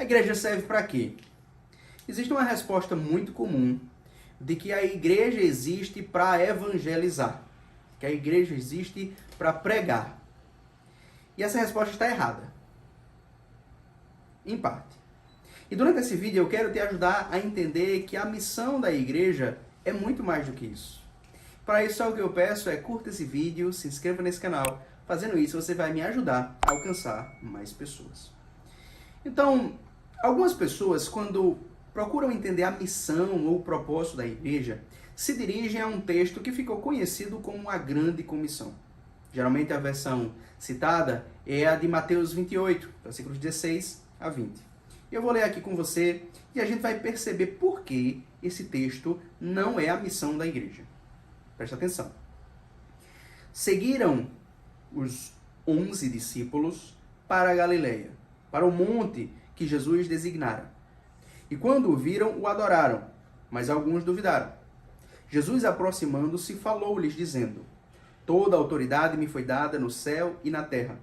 A igreja serve para quê? Existe uma resposta muito comum de que a igreja existe para evangelizar, que a igreja existe para pregar. E essa resposta está errada. Em parte. E durante esse vídeo eu quero te ajudar a entender que a missão da igreja é muito mais do que isso. Para isso, só o que eu peço é curta esse vídeo, se inscreva nesse canal. Fazendo isso, você vai me ajudar a alcançar mais pessoas. Então, algumas pessoas, quando procuram entender a missão ou o propósito da igreja, se dirigem a um texto que ficou conhecido como a Grande Comissão. Geralmente a versão citada é a de Mateus 28, versículos 16 a 20. Eu vou ler aqui com você e a gente vai perceber por que esse texto não é a missão da igreja. Presta atenção. Seguiram os 11 discípulos para a Galileia, para o monte que Jesus designara. E quando o viram, o adoraram, mas alguns duvidaram. Jesus, aproximando-se, falou-lhes, dizendo: Toda a autoridade me foi dada no céu e na terra.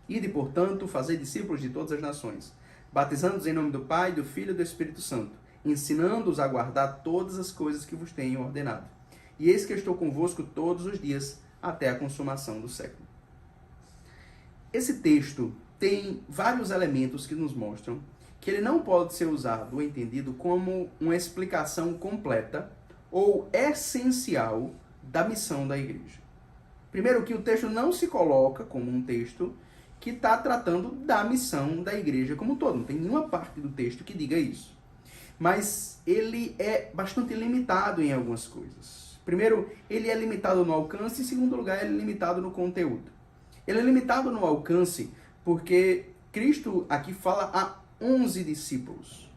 Ide, portanto, fazei discípulos de todas as nações, batizando-os em nome do Pai, do Filho e do Espírito Santo, ensinando-os a guardar todas as coisas que vos tenho ordenado. E eis que estou convosco todos os dias, até a consumação do século. Esse texto tem vários elementos que nos mostram que ele não pode ser usado ou entendido como uma explicação completa ou essencial da missão da igreja. Primeiro, que o texto não se coloca como um texto que está tratando da missão da igreja como um todo. Não tem nenhuma parte do texto que diga isso. Mas ele é bastante limitado em algumas coisas. Primeiro, ele é limitado no alcance. Em segundo lugar, ele é limitado no conteúdo. Ele é limitado no alcance porque Cristo aqui fala a 11 discípulos.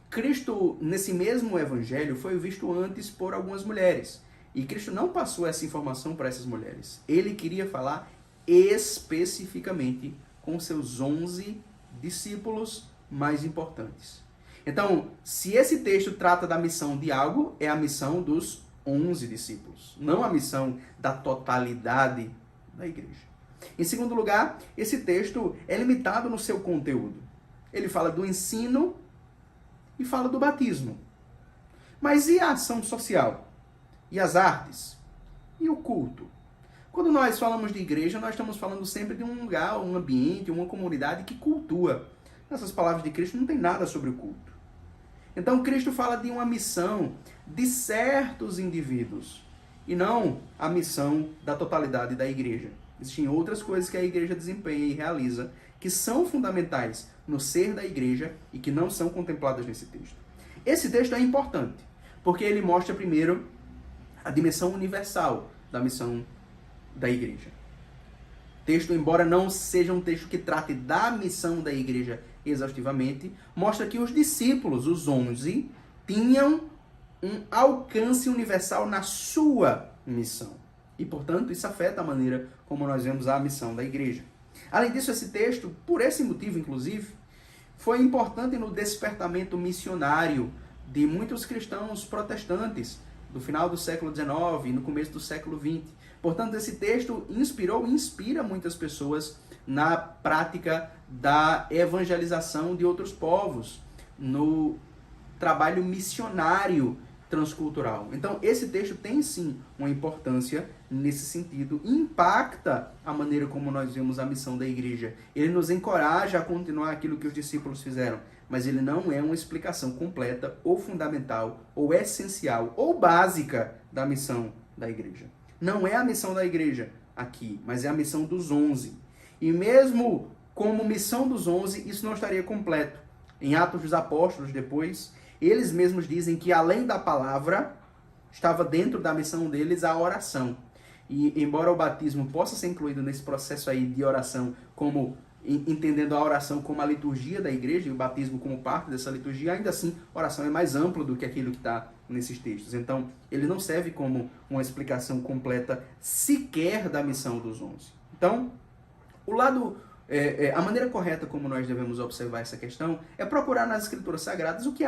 Cristo, nesse mesmo evangelho, foi visto antes por algumas mulheres. E Cristo não passou essa informação para essas mulheres. Ele queria falar especificamente com seus 11 discípulos mais importantes. Então, se esse texto trata da missão de algo, é a missão dos 11 discípulos, não a missão da totalidade da igreja. Em segundo lugar, esse texto é limitado no seu conteúdo. Ele fala do ensino e fala do batismo. Mas e a ação social? E as artes? E o culto? Quando nós falamos de igreja, nós estamos falando sempre de um lugar, um ambiente, uma comunidade que cultua. Nessas palavras de Cristo não tem nada sobre o culto. Então Cristo fala de uma missão de certos indivíduos e não a missão da totalidade da igreja. Existem outras coisas que a igreja desempenha e realiza que são fundamentais no ser da igreja e que não são contempladas nesse texto. Esse texto é importante porque ele mostra primeiro a dimensão universal da missão da igreja. O texto, embora não seja um texto que trate da missão da igreja exaustivamente, mostra que os discípulos, os 11, tinham um alcance universal na sua missão. E, portanto, isso afeta a maneira como nós vemos a missão da igreja. Além disso, esse texto, por esse motivo, inclusive, foi importante no despertamento missionário de muitos cristãos protestantes do final do século XIX e no começo do século XX. Portanto, esse texto inspirou e inspira muitas pessoas na prática da evangelização de outros povos, no trabalho missionário transcultural. Então, esse texto tem sim uma importância nesse sentido, impacta a maneira como nós vemos a missão da igreja. Ele nos encoraja a continuar aquilo que os discípulos fizeram, mas ele não é uma explicação completa ou fundamental ou essencial ou básica da missão da igreja. Não é a missão da igreja aqui, mas é a missão dos 11. E mesmo como missão dos 11, isso não estaria completo. Em Atos dos Apóstolos, depois, eles mesmos dizem que além da palavra, estava dentro da missão deles a oração. E embora o batismo possa ser incluído nesse processo aí de oração, como entendendo a oração como a liturgia da igreja e o batismo como parte dessa liturgia, ainda assim, a oração é mais ampla do que aquilo que está nesses textos. Então, ele não serve como uma explicação completa sequer da missão dos 11. Então, a maneira correta como nós devemos observar essa questão é procurar nas Escrituras Sagradas o que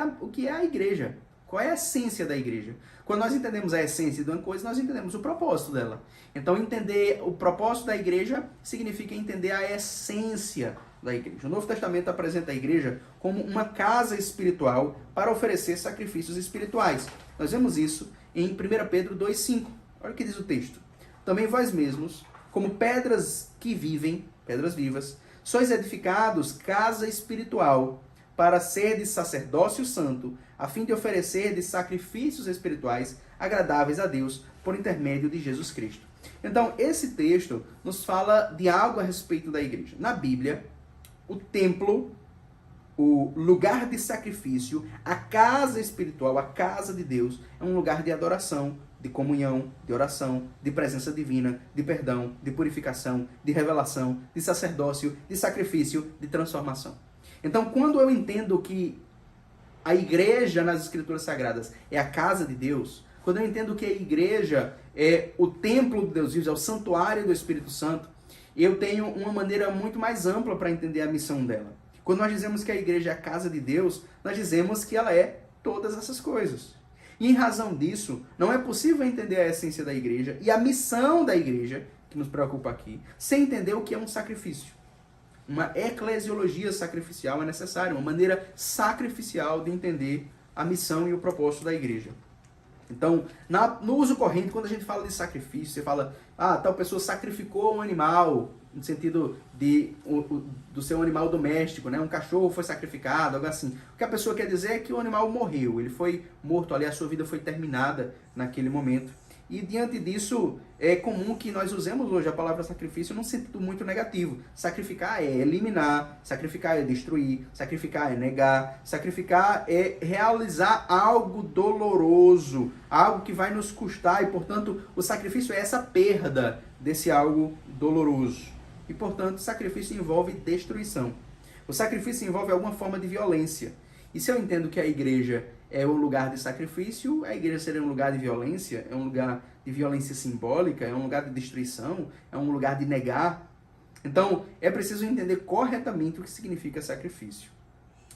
é a igreja. Qual é a essência da igreja? Quando nós entendemos a essência de uma coisa, nós entendemos o propósito dela. Então, entender o propósito da igreja significa entender a essência da igreja. O Novo Testamento apresenta a igreja como uma casa espiritual para oferecer sacrifícios espirituais. Nós vemos isso em 1 Pedro 2,5. Olha o que diz o texto. Também vós mesmos, como pedras que vivem, pedras vivas, sois edificados casa espiritual para serdes sacerdócio santo, a fim de oferecerdes sacrifícios espirituais agradáveis a Deus por intermédio de Jesus Cristo. Então, esse texto nos fala de algo a respeito da igreja. Na Bíblia, o templo, o lugar de sacrifício, a casa espiritual, a casa de Deus, é um lugar de adoração, de comunhão, de oração, de presença divina, de perdão, de purificação, de revelação, de sacerdócio, de sacrifício, de transformação. Então, quando eu entendo que a igreja nas Escrituras Sagradas é a casa de Deus, quando eu entendo que a igreja é o templo de Deus vivo, é o santuário do Espírito Santo, eu tenho uma maneira muito mais ampla para entender a missão dela. Quando nós dizemos que a igreja é a casa de Deus, nós dizemos que ela é todas essas coisas. E em razão disso, não é possível entender a essência da igreja e a missão da igreja, que nos preocupa aqui, sem entender o que é um sacrifício. Uma eclesiologia sacrificial é necessária, uma maneira sacrificial de entender a missão e o propósito da igreja. Então, no uso corrente, quando a gente fala de sacrifício, você fala, tal pessoa sacrificou um animal, no sentido do seu animal doméstico, né? Um cachorro foi sacrificado, algo assim. O que a pessoa quer dizer é que o animal morreu, ele foi morto ali, a sua vida foi terminada naquele momento. E diante disso, é comum que nós usemos hoje a palavra sacrifício num sentido muito negativo. Sacrificar é eliminar, sacrificar é destruir, sacrificar é negar, sacrificar é realizar algo doloroso, algo que vai nos custar, e portanto o sacrifício é essa perda desse algo doloroso. E portanto o sacrifício envolve destruição. O sacrifício envolve alguma forma de violência. E se eu entendo que a igreja é um lugar de sacrifício, a igreja seria um lugar de violência, é um lugar de violência simbólica, é um lugar de destruição, é um lugar de negar. Então, é preciso entender corretamente o que significa sacrifício.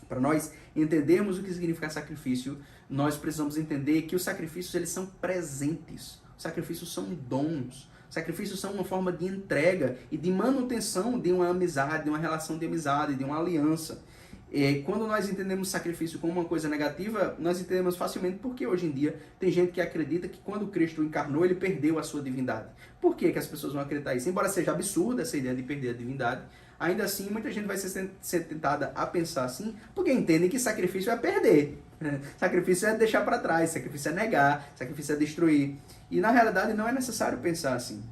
Para nós entendermos o que significa sacrifício, nós precisamos entender que os sacrifícios eles são presentes, os sacrifícios são dons, os sacrifícios são uma forma de entrega e de manutenção de uma amizade, de uma relação de amizade, de uma aliança. Quando nós entendemos sacrifício como uma coisa negativa, nós entendemos facilmente porque hoje em dia tem gente que acredita que quando Cristo encarnou, ele perdeu a sua divindade. Por que as pessoas vão acreditar isso? Embora seja absurda essa ideia de perder a divindade, ainda assim muita gente vai ser tentada a pensar assim, porque entendem que sacrifício é perder. Sacrifício é deixar para trás, sacrifício é negar, sacrifício é destruir. E na realidade não é necessário pensar assim.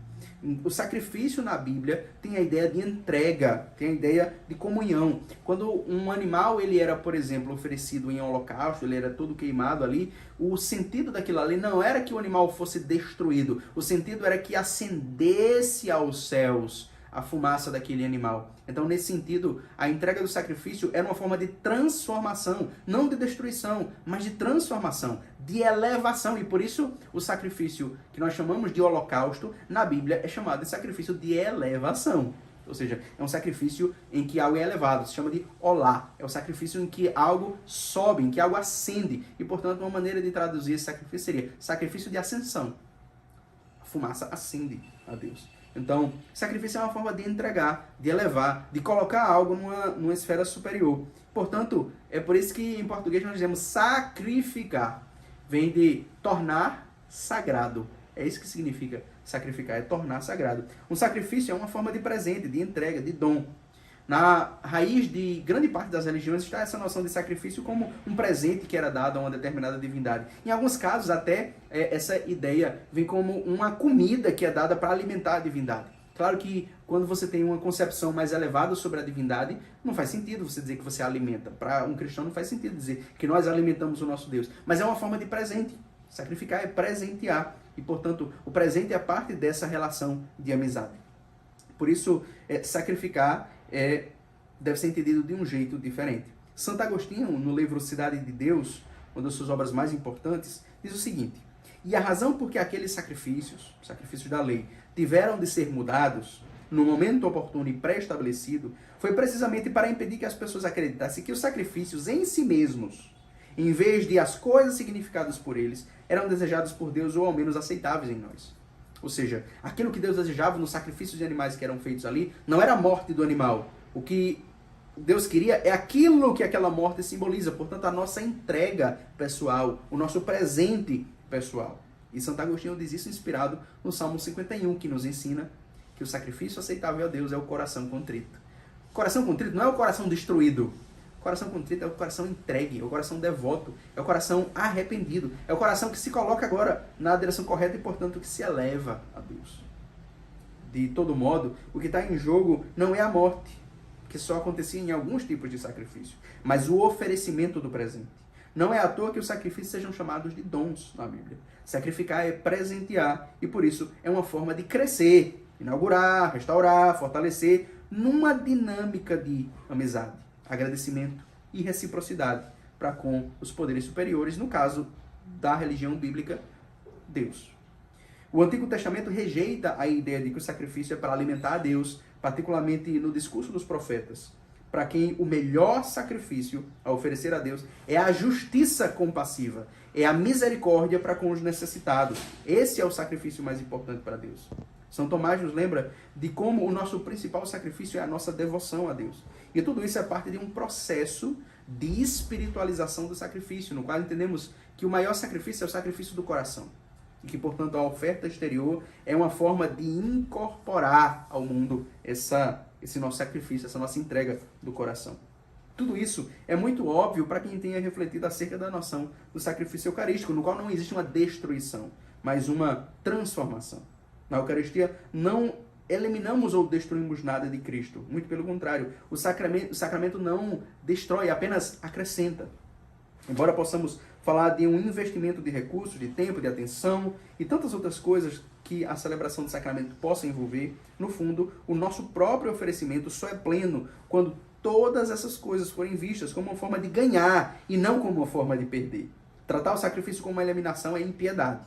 O sacrifício na Bíblia tem a ideia de entrega, tem a ideia de comunhão. Quando um animal ele era, por exemplo, oferecido em holocausto, ele era todo queimado ali, o sentido daquilo ali não era que o animal fosse destruído, o sentido era que ascendesse aos céus a fumaça daquele animal. Então, nesse sentido, a entrega do sacrifício era uma forma de transformação, não de destruição, mas de transformação, de elevação. E por isso, o sacrifício que nós chamamos de holocausto, na Bíblia, é chamado de sacrifício de elevação. Ou seja, é um sacrifício em que algo é elevado, se chama de olá. É o sacrifício em que algo sobe, em que algo ascende. E, portanto, uma maneira de traduzir esse sacrifício seria sacrifício de ascensão. A fumaça ascende a Deus. Então, sacrifício é uma forma de entregar, de elevar, de colocar algo numa esfera superior. Portanto, é por isso que em português nós dizemos sacrificar. Vem de tornar sagrado. É isso que significa sacrificar, é tornar sagrado. Um sacrifício é uma forma de presente, de entrega, de dom. Na raiz de grande parte das religiões está essa noção de sacrifício como um presente que era dado a uma determinada divindade. Em alguns casos, até essa ideia vem como uma comida que é dada para alimentar a divindade. Claro que quando você tem uma concepção mais elevada sobre a divindade, não faz sentido você dizer que você alimenta. Para um cristão não faz sentido dizer que nós alimentamos o nosso Deus. Mas é uma forma de presente. Sacrificar é presentear. E, portanto, o presente é parte dessa relação de amizade. Por isso, sacrificar deve ser entendido de um jeito diferente. Santo Agostinho, no livro Cidade de Deus, uma das suas obras mais importantes, diz o seguinte: e a razão por que aqueles sacrifícios da lei, tiveram de ser mudados no momento oportuno e pré-estabelecido, foi precisamente para impedir que as pessoas acreditassem que os sacrifícios em si mesmos, em vez de as coisas significadas por eles, eram desejados por Deus ou ao menos aceitáveis em nós. Ou seja, aquilo que Deus desejava nos sacrifícios de animais que eram feitos ali, não era a morte do animal. O que Deus queria é aquilo que aquela morte simboliza, portanto, a nossa entrega pessoal, o nosso presente pessoal. E Santo Agostinho diz isso inspirado no Salmo 51, que nos ensina que o sacrifício aceitável a Deus é o coração contrito. O coração contrito não é o coração destruído. O coração contrito é o coração entregue, é o coração devoto, é o coração arrependido, é o coração que se coloca agora na direção correta e, portanto, que se eleva a Deus. De todo modo, o que está em jogo não é a morte, que só acontecia em alguns tipos de sacrifício, mas o oferecimento do presente. Não é à toa que os sacrifícios sejam chamados de dons na Bíblia. Sacrificar é presentear e, por isso, é uma forma de crescer, inaugurar, restaurar, fortalecer, numa dinâmica de amizade, agradecimento e reciprocidade para com os poderes superiores, no caso da religião bíblica, Deus. O Antigo Testamento rejeita a ideia de que o sacrifício é para alimentar a Deus, particularmente no discurso dos profetas, para quem o melhor sacrifício a oferecer a Deus é a justiça compassiva, é a misericórdia para com os necessitados. Esse é o sacrifício mais importante para Deus. São Tomás nos lembra de como o nosso principal sacrifício é a nossa devoção a Deus. E tudo isso é parte de um processo de espiritualização do sacrifício, no qual entendemos que o maior sacrifício é o sacrifício do coração. E que, portanto, a oferta exterior é uma forma de incorporar ao mundo esse nosso sacrifício, essa nossa entrega do coração. Tudo isso é muito óbvio para quem tenha refletido acerca da noção do sacrifício eucarístico, no qual não existe uma destruição, mas uma transformação. Na Eucaristia, não eliminamos ou destruímos nada de Cristo. Muito pelo contrário, o sacramento não destrói, apenas acrescenta. Embora possamos falar de um investimento de recursos, de tempo, de atenção e tantas outras coisas que a celebração do sacramento possa envolver, no fundo, o nosso próprio oferecimento só é pleno quando todas essas coisas forem vistas como uma forma de ganhar e não como uma forma de perder. Tratar o sacrifício como uma eliminação é impiedade.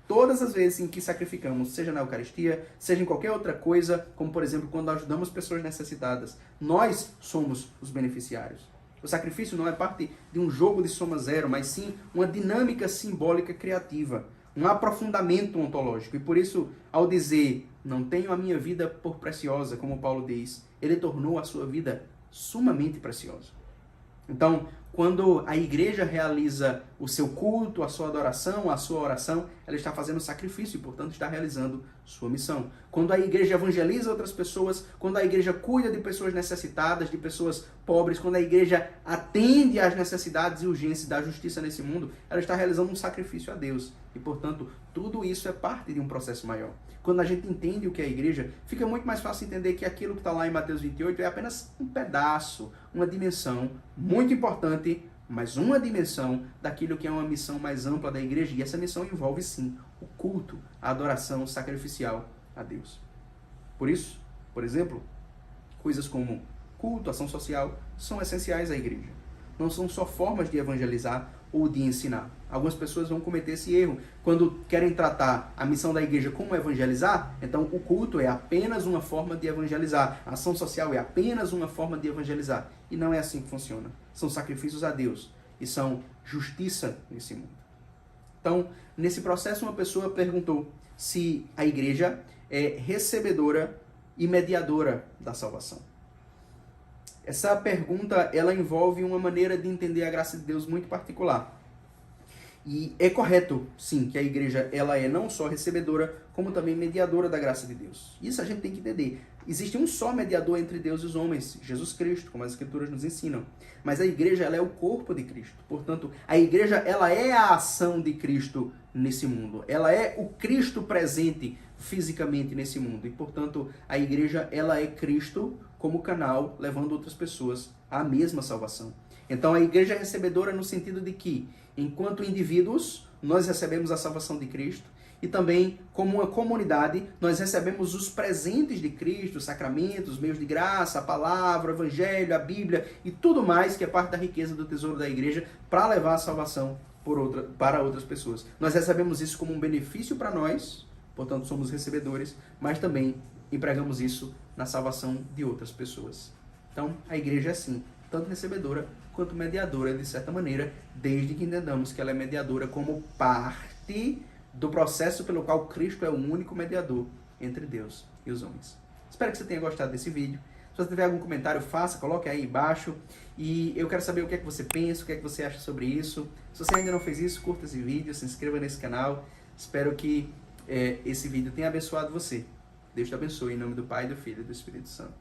Todas as vezes em que sacrificamos, seja na Eucaristia, seja em qualquer outra coisa, como por exemplo quando ajudamos pessoas necessitadas, nós somos os beneficiários. O sacrifício não é parte de um jogo de soma zero, mas sim uma dinâmica simbólica criativa, um aprofundamento ontológico. E por isso, ao dizer, não tenho a minha vida por preciosa, como Paulo diz, ele tornou a sua vida sumamente preciosa. Então, quando a igreja realiza o seu culto, a sua adoração, a sua oração, ela está fazendo sacrifício e, portanto, está realizando sua missão. Quando a igreja evangeliza outras pessoas, quando a igreja cuida de pessoas necessitadas, de pessoas pobres, quando a igreja atende às necessidades e urgências da justiça nesse mundo, ela está realizando um sacrifício a Deus. E, portanto, tudo isso é parte de um processo maior. Quando a gente entende o que é a igreja, fica muito mais fácil entender que aquilo que está lá em Mateus 28 é apenas um pedaço, uma dimensão muito importante, mas uma dimensão daquilo que é uma missão mais ampla da igreja. E essa missão envolve, sim, o culto, a adoração sacrificial a Deus. Por isso, por exemplo, coisas como culto, ação social, são essenciais à igreja. Não são só formas de evangelizar ou de ensinar. Algumas pessoas vão cometer esse erro. Quando querem tratar a missão da igreja como evangelizar, então o culto é apenas uma forma de evangelizar. A ação social é apenas uma forma de evangelizar. E não é assim que funciona. São sacrifícios a Deus e são justiça nesse mundo. Então, nesse processo, uma pessoa perguntou se a igreja é recebedora e mediadora da salvação. Essa pergunta, ela envolve uma maneira de entender a graça de Deus muito particular. E é correto, sim, que a igreja ela é não só recebedora, como também mediadora da graça de Deus. Isso a gente tem que entender. Existe um só mediador entre Deus e os homens, Jesus Cristo, como as Escrituras nos ensinam. Mas a igreja ela é o corpo de Cristo. Portanto, a igreja ela é a ação de Cristo nesse mundo. Ela é o Cristo presente fisicamente nesse mundo. E, portanto, a igreja ela é Cristo como canal, levando outras pessoas à mesma salvação. Então, a igreja é recebedora no sentido de que, enquanto indivíduos, nós recebemos a salvação de Cristo e também, como uma comunidade, nós recebemos os presentes de Cristo, os sacramentos, os meios de graça, a palavra, o evangelho, a Bíblia e tudo mais que é parte da riqueza do tesouro da igreja para levar a salvação para outras pessoas. Nós recebemos isso como um benefício para nós, portanto, somos recebedores, mas também empregamos isso na salvação de outras pessoas. Então, a igreja é assim, tanto recebedora quanto mediadora, de certa maneira, desde que entendamos que ela é mediadora como parte do processo pelo qual Cristo é o único mediador entre Deus e os homens. Espero que você tenha gostado desse vídeo. Se você tiver algum comentário, faça, coloque aí embaixo. E eu quero saber o que é que você pensa, o que é que você acha sobre isso. Se você ainda não fez isso, curta esse vídeo, se inscreva nesse canal. Espero que esse vídeo tenha abençoado você. Deus te abençoe em nome do Pai, do Filho e do Espírito Santo.